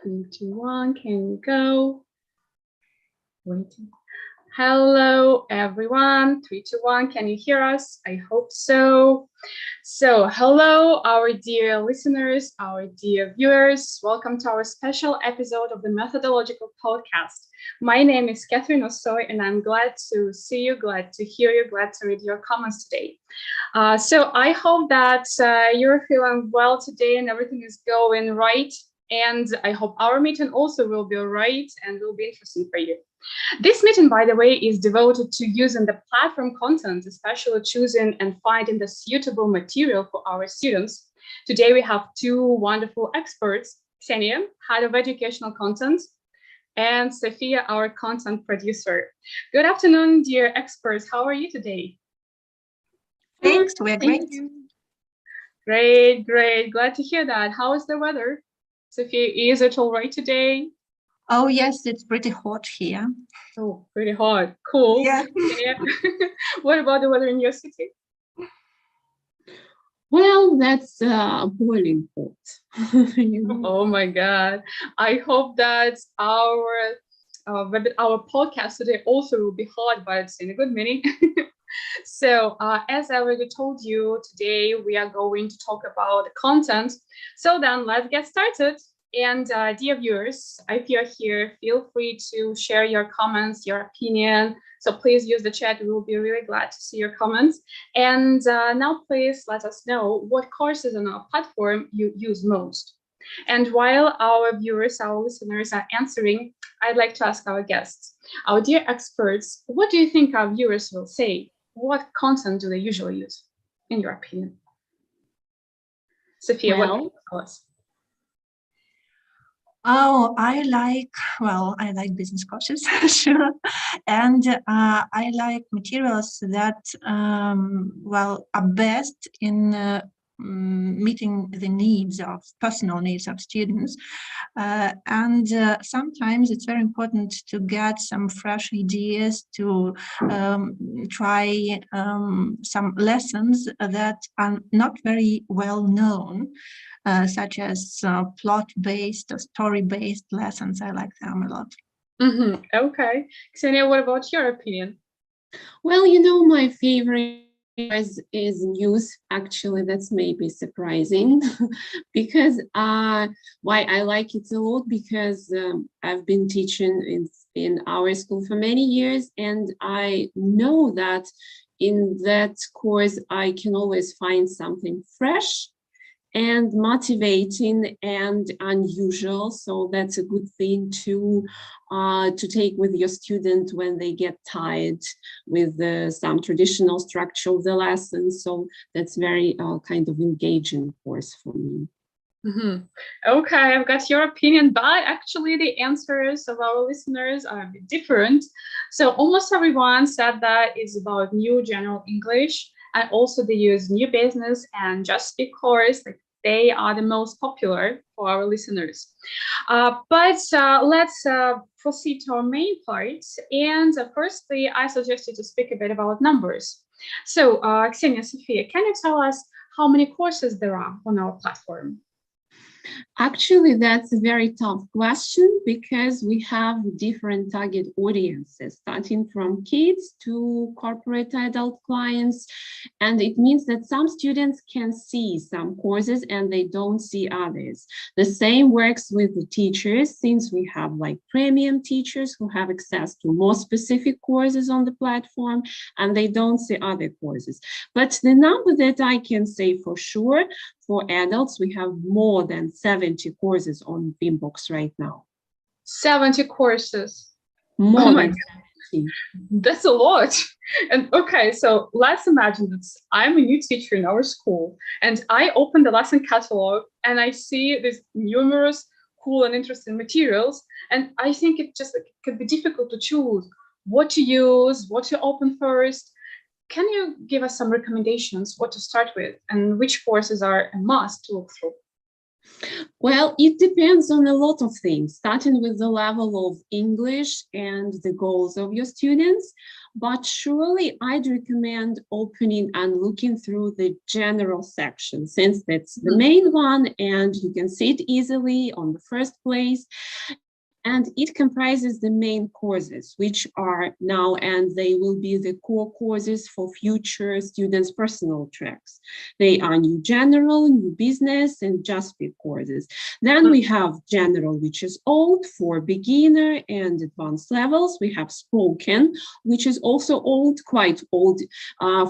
3, 2, 1, can you go? Waiting. Hello, everyone. 3, 2, 1, can you hear us? I hope so. So, hello, our dear listeners, our dear viewers. Welcome to our special episode of the Methodological Podcast. My name is Catherine Osoy, and I'm glad to see you, glad to hear you, glad to read your comments today. So, I hope that you're feeling well today and everything is going right. And I hope our meeting also will be all right and will be interesting for you. This meeting, by the way, is devoted to using the platform content, especially choosing and finding the suitable material for our students. Today, we have two wonderful experts, Ksenia, Head of Educational Content, and Sophia, our content producer. Good afternoon, dear experts. How are you today? Thanks, we're great. Great, great. Glad to hear that. How is the weather? Sophia, is it all right today? Oh, yes, it's pretty hot here. Oh, pretty hot. Cool. Yeah. What about the weather in your city? Well, that's boiling hot. Oh my God. I hope that our podcast today also will be hot, but in a good meaning. So as I already told you, today we are going to talk about content. So then let's get started. And dear viewers, if you're here, feel free to share your comments, your opinion. So please use the chat. We will be really glad to see your comments. And now please let us know what courses on our platform you use most. And while our viewers, our listeners are answering, I'd like to ask our guests, our dear experts, what do you think our viewers will say? What content do they usually use, in your opinion? Sophia, what can you tell us? Oh, I like business courses, sure. And I like materials that, are best in meeting the personal needs of students. And sometimes it's very important to get some fresh ideas to try some lessons that are not very well known. Such as plot-based or story-based lessons. I like them a lot. Mm-hmm. Okay. Ksenia, what about your opinion? Well, my favorite is news. Actually, that's maybe surprising because why I like it a lot, because I've been teaching in our school for many years, and I know that in that course I can always find something fresh and motivating and unusual. So that's a good thing to take with your student when they get tired with some traditional structure of the lesson. So that's very kind of engaging course for me. Mm-hmm. Okay, I've got your opinion, but actually the answers of our listeners are a bit different. So almost everyone said that is about new general English, and also they use new business and just speak course. Like they are the most popular for our listeners. But let's proceed to our main part. And firstly, I suggest you to speak a bit about numbers. So Ksenia, Sophia, can you tell us how many courses there are on our platform? Actually, that's a very tough question because we have different target audiences, starting from kids to corporate adult clients. And it means that some students can see some courses and they don't see others. The same works with the teachers, since we have like premium teachers who have access to more specific courses on the platform and they don't see other courses. But the number that I can say for sure, for adults, we have more than 70 courses on Beambox right now. 70 courses. More than 70. That's a lot. And okay, so let's imagine that I'm a new teacher in our school and I open the lesson catalog and I see these numerous cool and interesting materials. And I think it could be difficult to choose what to use, what to open first. Can you give us some recommendations what to start with and which courses are a must to look through? Well, it depends on a lot of things, starting with the level of English and the goals of your students. But surely I'd recommend opening and looking through the general section, since that's the main one and you can see it easily on the first place. And it comprises the main courses, which are now, and they will be the core courses for future students' personal tracks. They are new general, new business, and JustFit courses. Then we have general, which is old for beginner and advanced levels. We have spoken, which is also old, quite old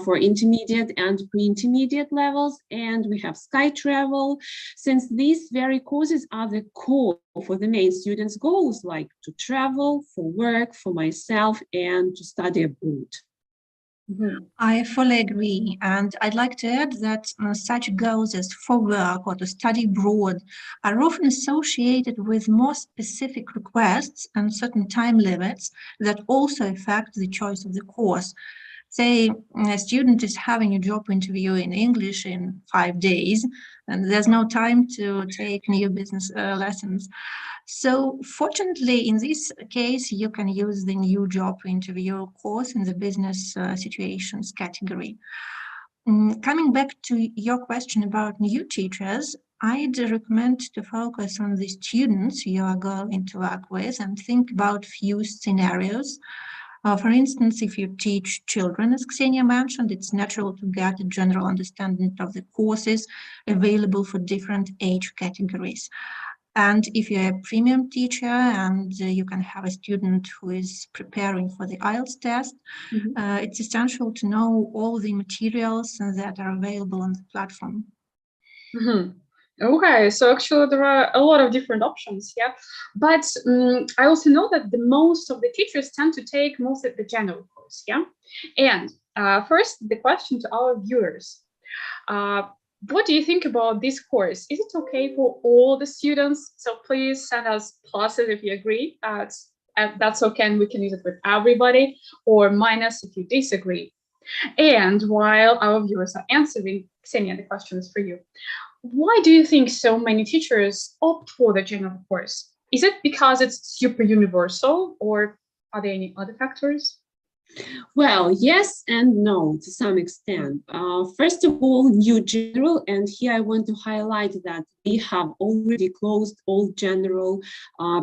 for intermediate and pre-intermediate levels. And we have Sky Travel, since these very courses are the core for the main students' goals, like to travel, for work, for myself, and to study abroad. I fully agree. And I'd like to add that such goals as for work or to study abroad are often associated with more specific requests and certain time limits that also affect the choice of the course. Say a student is having a job interview in English in 5 days, and there's no time to take new business lessons. So fortunately, in this case, you can use the new job interview course in the business situations category. Coming back to your question about new teachers, I'd recommend to focus on the students you are going to work with and think about few scenarios. For instance, if you teach children, as Ksenia mentioned, it's natural to get a general understanding of the courses available for different age categories. And if you're a premium teacher and you can have a student who is preparing for the IELTS test, it's essential to know all the materials that are available on the platform. Okay, so actually there are a lot of different options, yeah. But I also know that the most of the teachers tend to take most of the general course, yeah. And first, the question to our viewers. What do you think about this course? Is it okay for all the students? So please send us pluses if you agree. That's okay, and we can use it with everybody, or minus if you disagree. And while our viewers are answering, Ksenia, the question is for you. Why do you think so many teachers opt for the general course? Is it because it's super universal, or are there any other factors? Well, yes and no, to some extent. First of all, new general, and here I want to highlight that we have already closed all general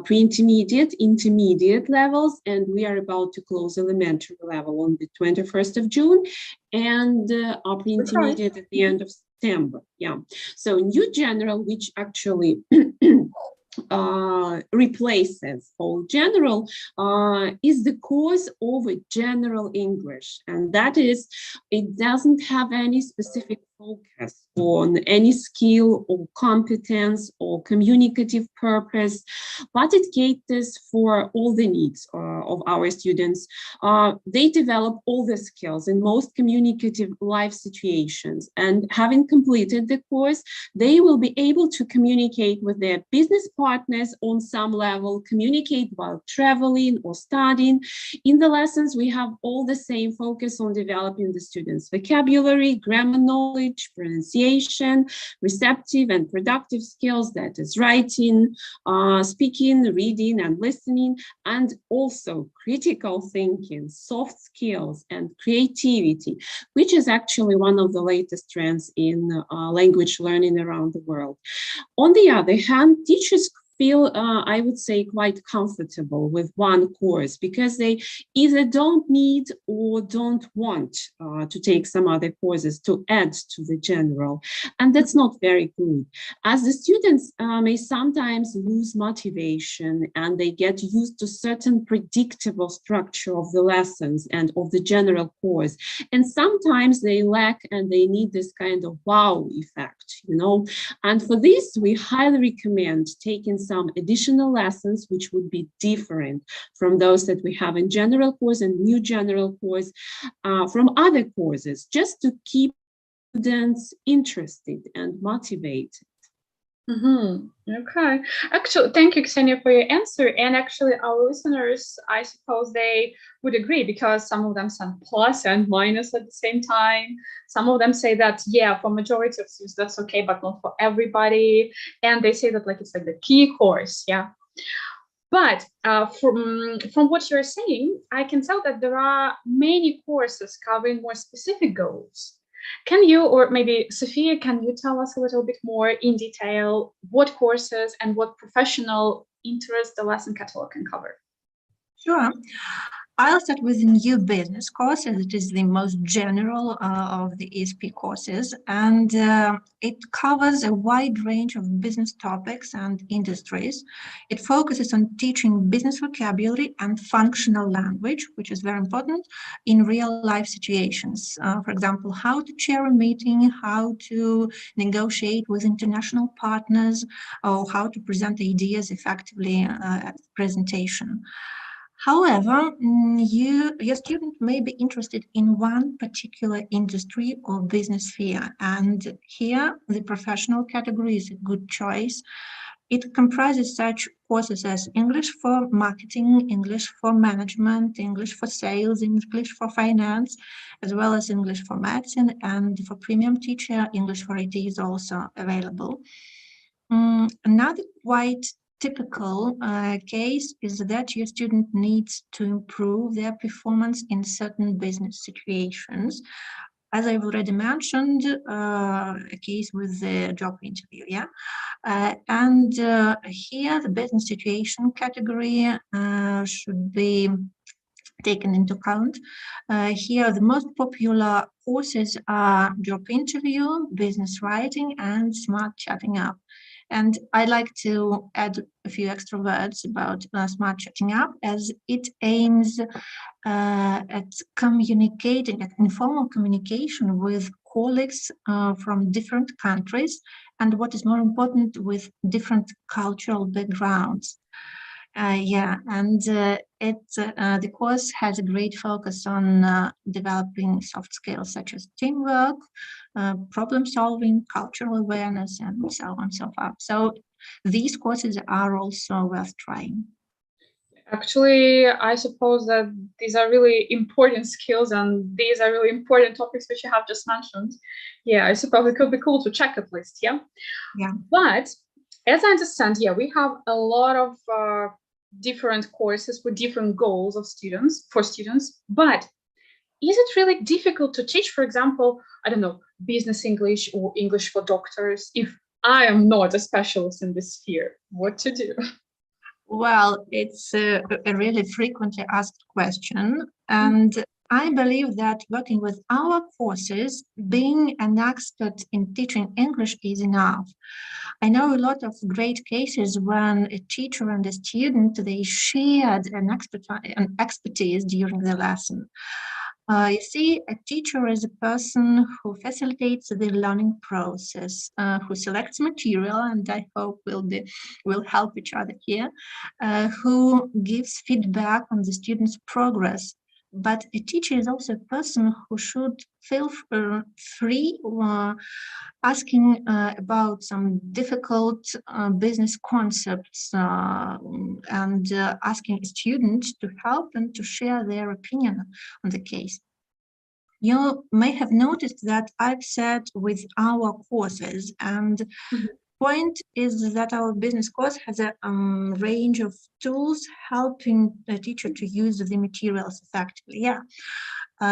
pre-intermediate, intermediate levels, and we are about to close elementary level on the 21st of June, and our pre-intermediate at the end of September. Yeah, so new general, which actually replaces all general, is the course of general English, and that is, it doesn't have any specific focus on any skill or competence or communicative purpose, but it caters for all the needs of our students. They develop all the skills in most communicative life situations, and having completed the course, they will be able to communicate with their business partners on some level, communicate while traveling or studying. In the lessons, we have all the same focus on developing the students' vocabulary, grammar knowledge, pronunciation, receptive and productive skills, that is writing, speaking, reading and listening, and also critical thinking, soft skills and creativity, which is actually one of the latest trends in language learning around the world. On the other hand, teachers feel, I would say, quite comfortable with one course because they either don't need or don't want to take some other courses to add to the general. And that's not very good, as the students may sometimes lose motivation and they get used to certain predictable structure of the lessons and of the general course. And sometimes they lack and they need this kind of wow effect, you know. And for this, we highly recommend taking some additional lessons which would be different from those that we have in general course and new general course from other courses, just to keep students interested and motivated. Okay. Actually, thank you, Ksenia, for your answer. And actually, our listeners, I suppose they would agree because some of them sound plus and minus at the same time. Some of them say that, yeah, for majority of students, that's okay, but not for everybody. And they say that like it's like the key course, yeah. But from what you're saying, I can tell that there are many courses covering more specific goals. Can you, or maybe Sophia, can you tell us a little bit more in detail what courses and what professional interests the lesson catalog can cover? Sure. I'll start with the new business course, as it is the most general of the ESP courses, and it covers a wide range of business topics and industries. It focuses on teaching business vocabulary and functional language, which is very important in real life situations. For example, how to chair a meeting, how to negotiate with international partners, or how to present ideas effectively at the presentation. However, your student may be interested in one particular industry or business sphere, and here the professional category is a good choice. It comprises such courses as English for marketing, English for management, English for sales, English for finance, as well as English for medicine, and for premium teacher, English for IT is also available. Another quite typical case is that your student needs to improve their performance in certain business situations. As I've already mentioned, a case with the job interview, yeah? And here the business situation category should be taken into account. Here, the most popular courses are job interview, business writing, and smart chatting up. And I'd like to add a few extra words about smart chatting up, as it aims at communicating, at informal communication with colleagues from different countries, and what is more important, with different cultural backgrounds. The course has a great focus on developing soft skills such as teamwork, problem solving, cultural awareness, and so on and so forth. So these courses are also worth trying. Actually, I suppose that these are really important skills and these are really important topics which you have just mentioned. Yeah, I suppose it could be cool to check at least, yeah? Yeah. But as I understand, yeah, we have a lot of different courses with different goals of students, but is it really difficult to teach, for example, I don't know, business English or English for doctors, if I am not a specialist in this sphere? What to do? Well, it's a really frequently asked question, and I believe that working with our courses, being an expert in teaching English is enough. I know a lot of great cases when a teacher and a student, they shared an expertise during the lesson. You see, a teacher is a person who facilitates the learning process, who selects material, and I hope we'll help each other here, who gives feedback on the student's progress. But a teacher is also a person who should feel free asking about some difficult business concepts and asking students to help and to share their opinion on the case. You may have noticed that I've said with our courses, and point is that our business course has a range of tools helping the teacher to use the materials effectively. Yeah.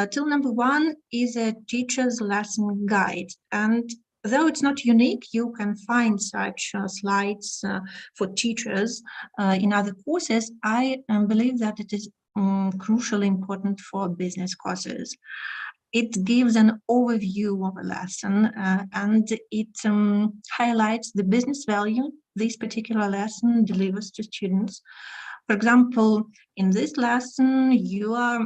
Tool number one is a teacher's lesson guide. And though it's not unique, you can find such slides for teachers in other courses. I believe that it is crucially important for business courses. It gives an overview of a lesson and it highlights the business value this particular lesson delivers to students. For example, in this lesson, you are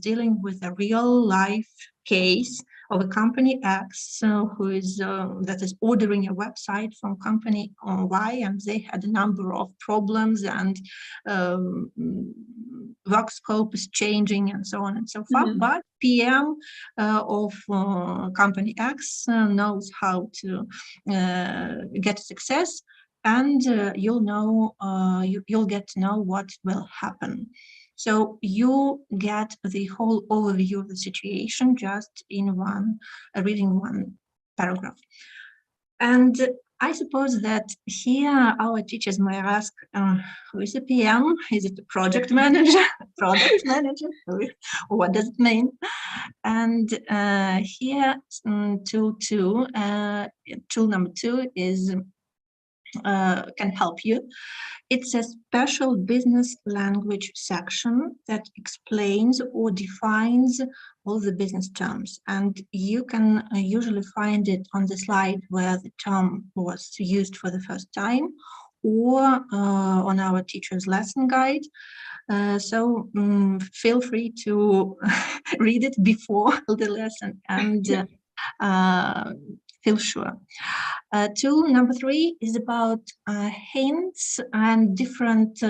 dealing with a real life case of a company X who is that is ordering a website from company Y, and they had a number of problems and work scope is changing and so on and so forth. But PM of company X knows how to get success, and you'll get to know what will happen. So you get the whole overview of the situation just in reading one paragraph. And I suppose that here our teachers might ask, who is a PM? Is it a project manager? Product manager? What does it mean? And here, tool number 2 is can help you. It's a special business language section that explains or defines all the business terms. And you can usually find it on the slide where the term was used for the first time, or on our teacher's lesson guide. So feel free to read it before the lesson and feel sure. Tool number 3 is about hints and different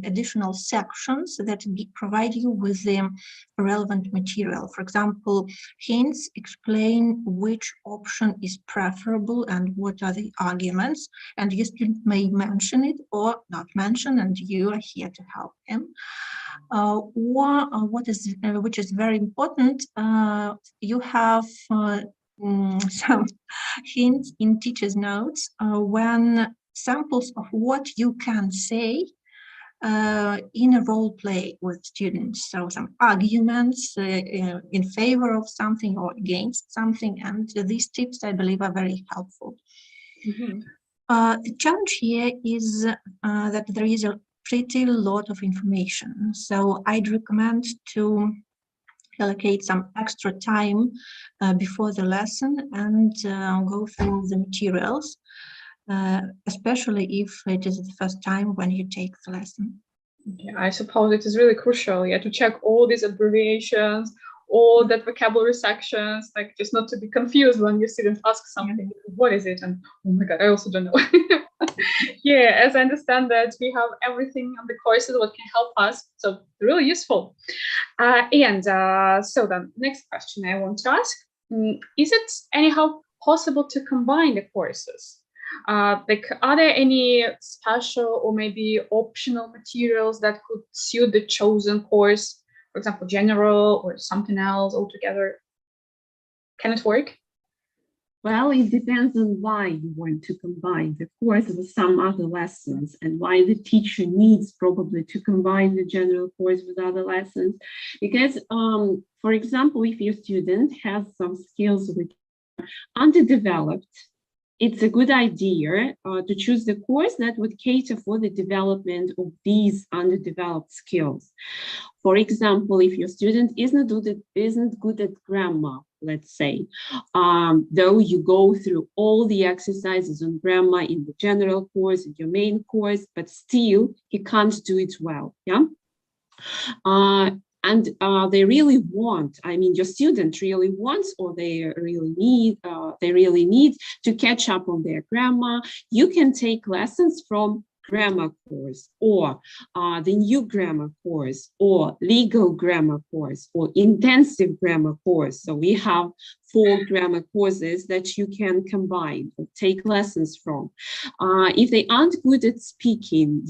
additional sections that provide you with the relevant material. For example, hints explain which option is preferable and what are the arguments, and your student may mention it or not mention, and you are here to help him. Which is very important, you have some hints in teacher's notes when samples of what you can say in a role play with students. So some arguments in favor of something or against something, and these tips, I believe, are very helpful. The challenge here is that there is a pretty lot of information, so I'd recommend to allocate some extra time before the lesson and go through the materials, especially if it is the first time when you take the lesson. Yeah, I suppose it is really crucial, to check all these abbreviations, all that vocabulary sections, like just not to be confused when your student asks something, what is it? And oh my God, I also don't know. Yeah, as I understand that we have everything on the courses what can help us, so really useful. So the next question I want to ask, is it anyhow possible to combine the courses? Like, are there any special or maybe optional materials that could suit the chosen course? For example, general or something else altogether? Can it work? Well, it depends on why you want to combine the course with some other lessons and why the teacher needs probably to combine the general course with other lessons. Because, for example, if your student has some skills which are underdeveloped, it's a good idea to choose the course that would cater for the development of these underdeveloped skills. For example, if your student isn't good at grammar, let's say, though you go through all the exercises on grammar in the general course, in your main course, but still he can't do it well, and they really want, your student really wants, or they really need to catch up on their grammar. You can take lessons from grammar course, or the new grammar course, or legal grammar course, or intensive grammar course. So we have 4 grammar courses that you can combine or take lessons from. If they aren't good at speaking,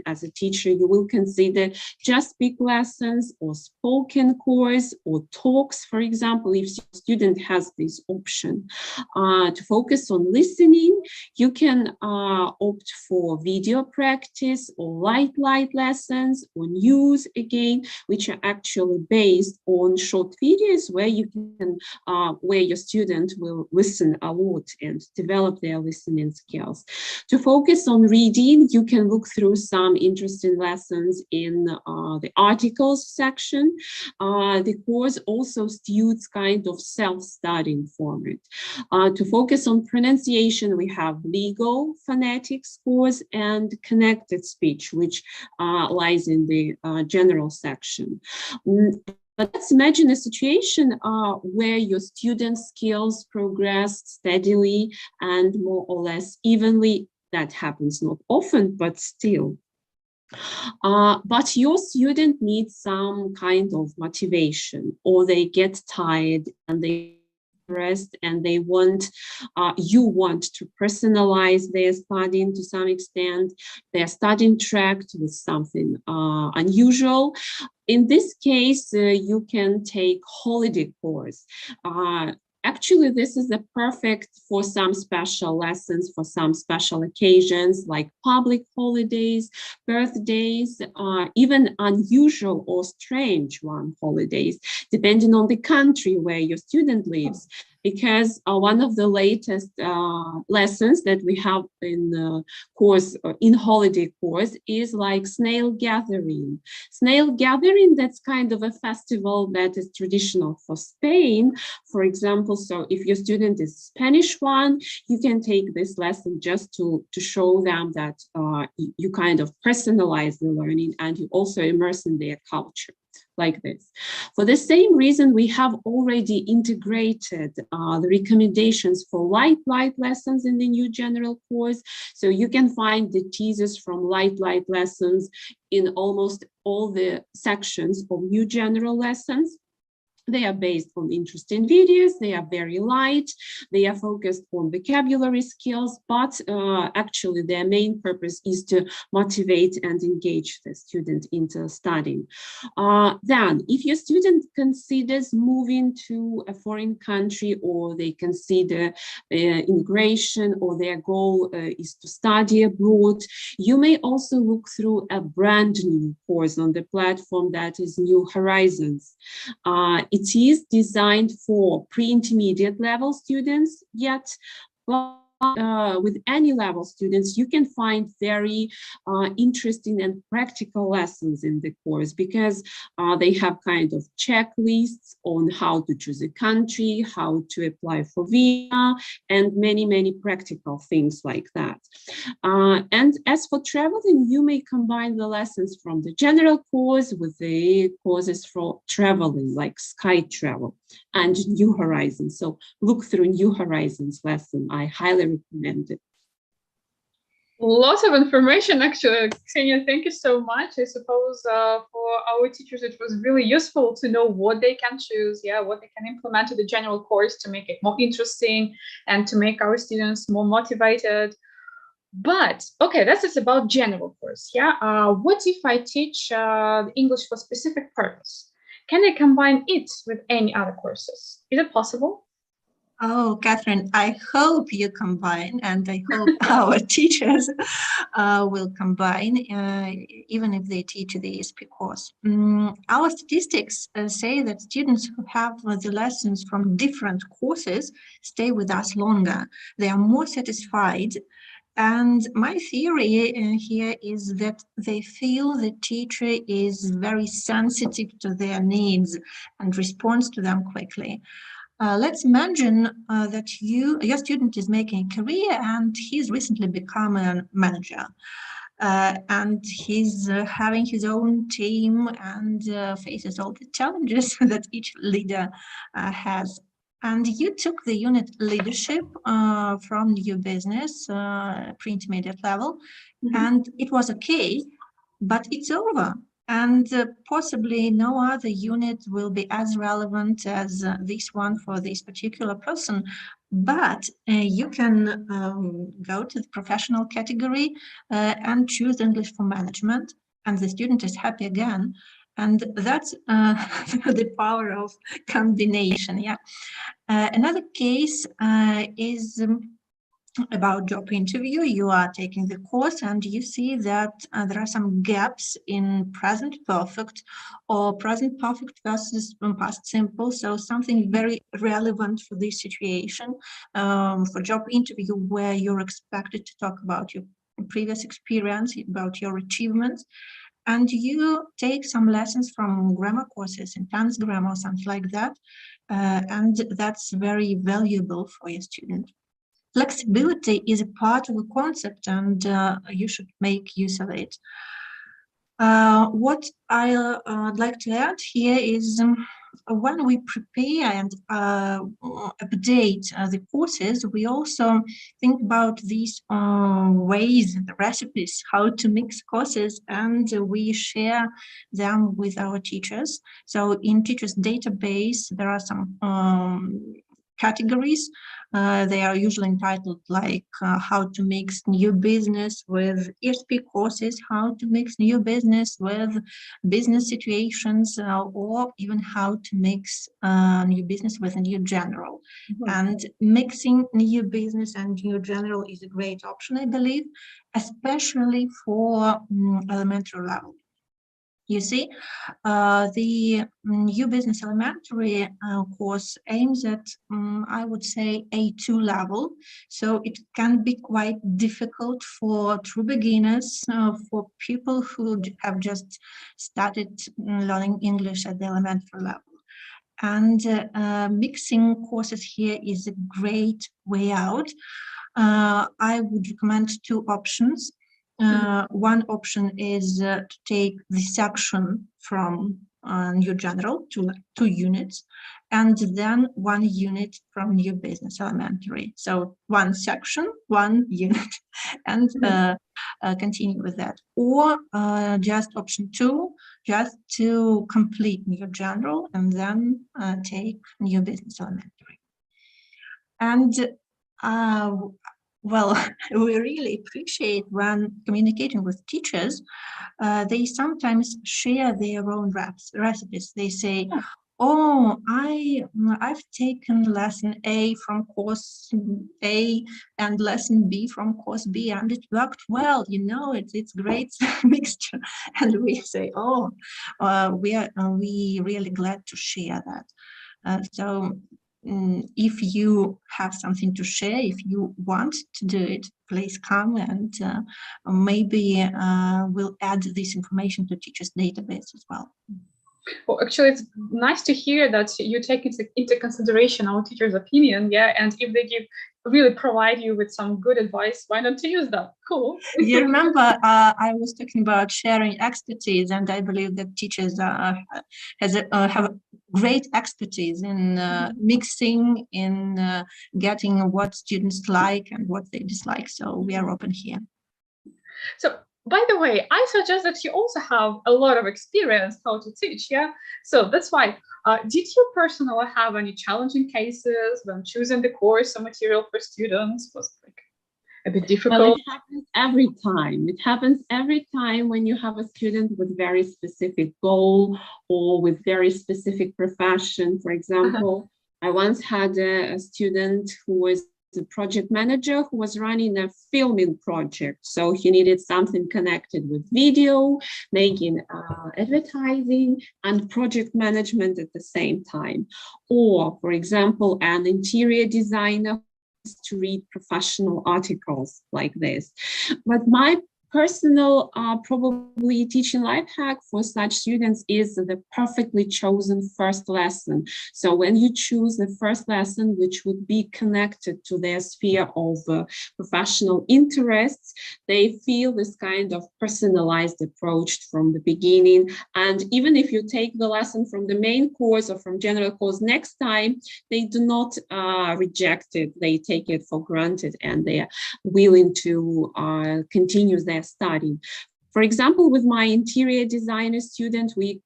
as a teacher, you will consider just speak lessons or spoken course or talks, for example, if your student has this option. To focus on listening, you can opt for video practice or light lessons or news again, which are actually based on short videos where you can where your student will listen a lot and develop their listening skills. To focus on reading, you can look through some interesting lessons in the articles section. The course also suits kind of self-studying format. To focus on pronunciation, we have legal phonetics course and connected speech, which lies in the general section. But let's imagine a situation where your student skills progress steadily and more or less evenly. That happens not often, but still. But your student needs some kind of motivation, or they get tired and they rest, and they want, you want to personalize their studying to some extent, their studying track with something unusual. In this case, you can take holiday course. Actually, this is a perfect for some special lessons, for some special occasions like public holidays, birthdays, even unusual or strange holidays, depending on the country where your student lives. Because one of the latest lessons that we have in the course, in holiday course, is like snail gathering. Snail gathering, that's kind of a festival that is traditional for Spain, for example. So if your student is Spanish one, you can take this lesson just to show them that you kind of personalize the learning and you also immerse in their culture. Like this. For the same reason, we have already integrated the recommendations for light lessons in the new general course. So you can find the teasers from light lessons in almost all the sections of new general lessons. They are based on interesting videos, they are very light, they are focused on vocabulary skills, but actually their main purpose is to motivate and engage the student into studying. Then, if your student considers moving to a foreign country, or they consider immigration, or their goal is to study abroad, you may also look through a brand new course on the platform that is New Horizons. It is designed for pre-intermediate level students, yet with any level students, you can find very interesting and practical lessons in the course, because they have kind of checklists on how to choose a country, how to apply for visa, and many practical things like that. And as for traveling, you may combine the lessons from the general course with the courses for traveling, like Sky Travel and New Horizons. So look through New Horizons lesson. I highly recommend it. Lots of information, actually, Ksenia. Thank you so much. I suppose for our teachers, it was really useful to know what they can choose, what they can implement to the general course to make it more interesting and to make our students more motivated. But okay, that's just about general course. What if I teach English for specific purpose? Can I combine it with any other courses? Is it possible? Oh, Catherine, I hope you combine, and I hope our teachers will combine, even if they teach the ESP course. Our statistics say that students who have the lessons from different courses stay with us longer. They are more satisfied. And my theory here is that they feel the teacher is very sensitive to their needs and responds to them quickly. Let's imagine that your student is making a career and he's recently become a manager. And he's having his own team and faces all the challenges that each leader has. And you took the unit leadership from new business, pre-intermediate level, and it was okay, but it's over. And possibly no other unit will be as relevant as this one for this particular person. But you can go to the professional category and choose English for management, and the student is happy again. And that's the power of combination. Another case is about job interview. You are taking the course and you see that there are some gaps in present perfect or present perfect versus past simple. So something very relevant for this situation, for job interview, where you're expected to talk about your previous experience, about your achievements. And you take some lessons from grammar courses, intense grammar, or something like that. And that's very valuable for your student. Flexibility is a part of the concept, and you should make use of it. What I'd like to add here is when we prepare and update the courses, we also think about these ways and the recipes, how to mix courses, and we share them with our teachers. So in teachers database, there are some categories. They are usually entitled like how to mix new business with ESP courses, how to mix new business with business situations, or even how to mix new business with a new general. And mixing new business and new general is a great option, I believe, especially for elementary level. You see, the New Business Elementary course aims at, I would say, A2 level. So it can be quite difficult for true beginners, for people who have just started learning English at the elementary level. And mixing courses here is a great way out. I would recommend two options. One option is to take the section from New General, two units, and then 1 unit from New Business Elementary. So 1 section, 1 unit, and continue with that. Or just option 2, just to complete New General and then take New Business Elementary. And well, we really appreciate when communicating with teachers, they sometimes share their own recipes. They say, oh, I've taken lesson A from course A and lesson B from course B, and it worked well, you know, it's great mixture. And we say, oh, we really glad to share that. So if you have something to share, if you want to do it, please come, and maybe we'll add this information to teachers' database as well. Well, actually, it's nice to hear that you take into consideration our teacher's opinion, yeah, and if they really provide you with some good advice, why not to use that? Cool. You remember I was talking about sharing expertise, and I believe that teachers have great expertise in mixing, in getting what students like and what they dislike. So we are open here. So, by the way, I suggest that you also have a lot of experience how to teach, yeah? So that's why, did you personally have any challenging cases when choosing the course or material for students? Was it like a bit difficult? Well, it happens every time. It happens every time when you have a student with very specific goal or with very specific profession. For example, I once had a student who was the project manager who was running a filming project. So he needed something connected with video, making advertising and project management at the same time. Or, for example, an interior designer to read professional articles like this. But my personal probably teaching life hack for such students is the perfectly chosen first lesson. So when you choose the first lesson, which would be connected to their sphere of professional interests, they feel this kind of personalized approach from the beginning. And even if you take the lesson from the main course or from general course next time, they do not reject it. They take it for granted and they are willing to continue their study. For example, with my interior designer student, we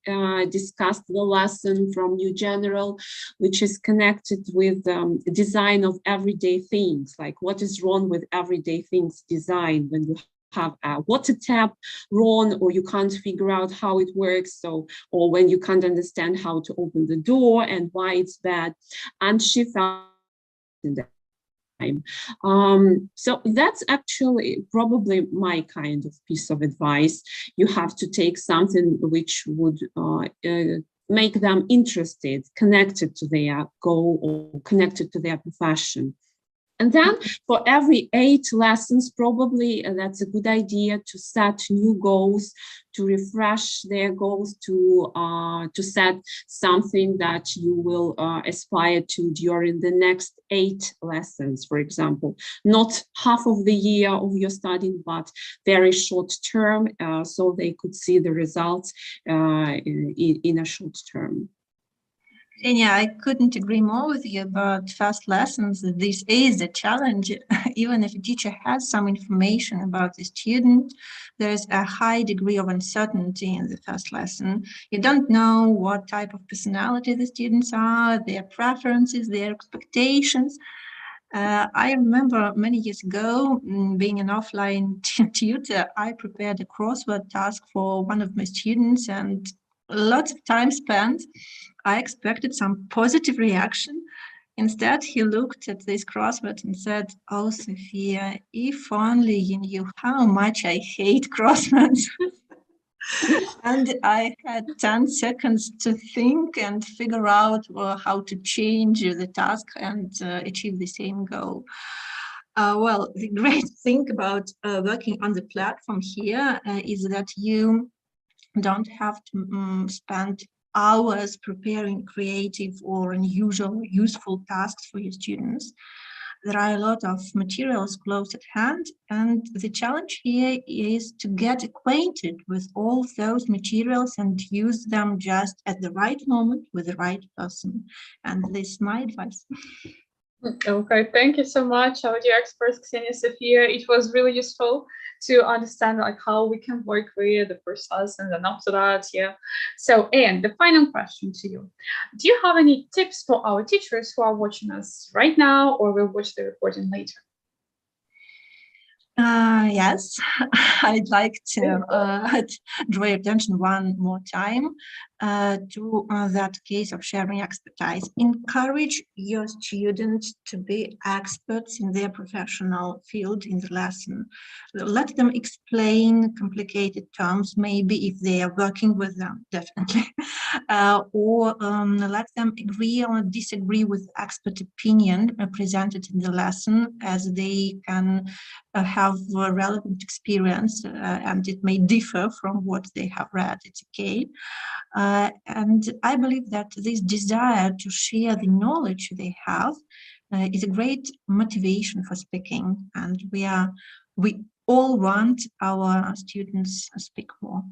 discussed the lesson from New General, which is connected with the design of everyday things, like what is wrong with everyday things design when you have a water tap wrong or you can't figure out how it works, so or when you can't understand how to open the door and why it's bad. And she found that. So that's actually probably my kind of piece of advice. You have to take something which would make them interested, connected to their goal or connected to their profession. And then for every 8 lessons, probably that's a good idea to set new goals, to refresh their goals, to set something that you will aspire to during the next 8 lessons, for example. Not half of the year of your studying, but very short term, so they could see the results in a short term. And yeah, I couldn't agree more with you about fast lessons. This is a challenge. Even if a teacher has some information about the student, there's a high degree of uncertainty in the first lesson. You don't know what type of personality the students are, their preferences, their expectations. I remember many years ago, being an offline tutor, I prepared a crossword task for one of my students, and lots of time spent. I expected some positive reaction. Instead, he looked at this crossword and said, "Oh, Sophia, if only you knew how much I hate crosswords." And I had 10 seconds to think and figure out how to change the task and achieve the same goal. Well, the great thing about working on the platform here is that you don't have to spend hours preparing creative or unusual useful tasks for your students. There are a lot of materials close at hand, and the challenge here is to get acquainted with all those materials and use them just at the right moment with the right person. And this is my advice. Okay, thank you so much, our dear experts, Ksenia, Sophia. It was really useful to understand like how we can work with the first lesson and after that, yeah. So, and the final question to you. Do you have any tips for our teachers who are watching us right now or will watch the recording later? Yes, I'd like to draw your attention one more time to that case of sharing expertise. Encourage your students to be experts in their professional field in the lesson. Let them explain complicated terms, maybe if they are working with them, definitely. Or let them agree or disagree with expert opinion presented in the lesson, as they can have relevant experience and it may differ from what they have read. It's okay. And I believe that this desire to share the knowledge they have is a great motivation for speaking, and we all want our students to speak more.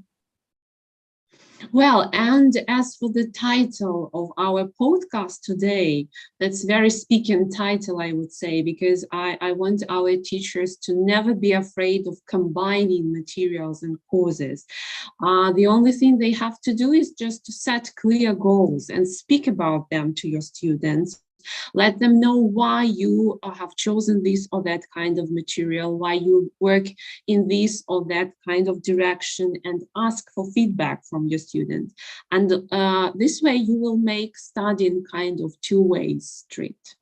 Well, and as for the title of our podcast today, that's very speaking title, I would say, because I want our teachers to never be afraid of combining materials and courses. The only thing they have to do is just to set clear goals and speak about them to your students. Let them know why you have chosen this or that kind of material, why you work in this or that kind of direction, and ask for feedback from your students. And this way you will make studying kind of two-way street.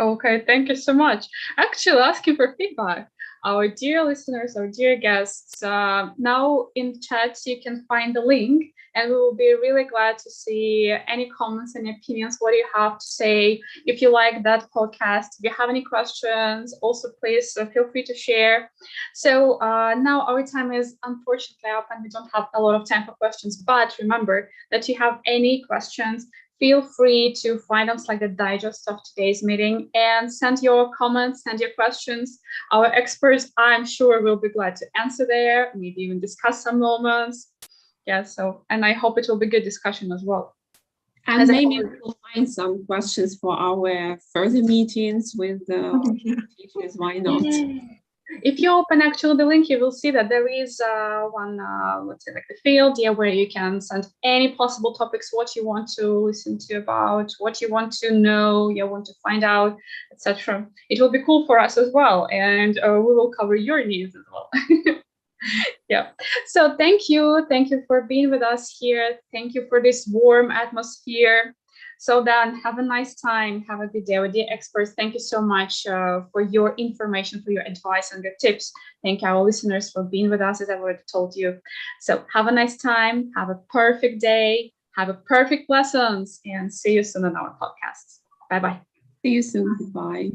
Okay, thank you so much. Actually, asking for feedback. Our dear listeners, our dear guests, now in chat you can find the link, and we will be really glad to see any comments and opinions, what you have to say. If you like that podcast, if you have any questions, also please feel free to share. So now our time is unfortunately up and we don't have a lot of time for questions, but remember that you have any questions, feel free to find us like the digest of today's meeting and send your comments, send your questions. Our experts, I'm sure, will be glad to answer there, maybe even discuss some moments. Yeah, so, and I hope it will be good discussion as well. And maybe we'll find some questions for our further meetings with teachers, why not? If you open actually the link, you will see that there is one, let's say like the field, yeah, where you can send any possible topics, what you want to listen to about, what you want to know, you want to find out, etc. It will be cool for us as well, and we will cover your needs as well. Yeah. So thank you for being with us here. Thank you for this warm atmosphere. So then have a nice time, have a good day with the experts. Thank you so much for your information, for your advice and your tips. Thank our listeners for being with us, as I already told you. So have a nice time, have a perfect day, have a perfect lessons, and see you soon on our podcast. Bye-bye. See you soon. Bye.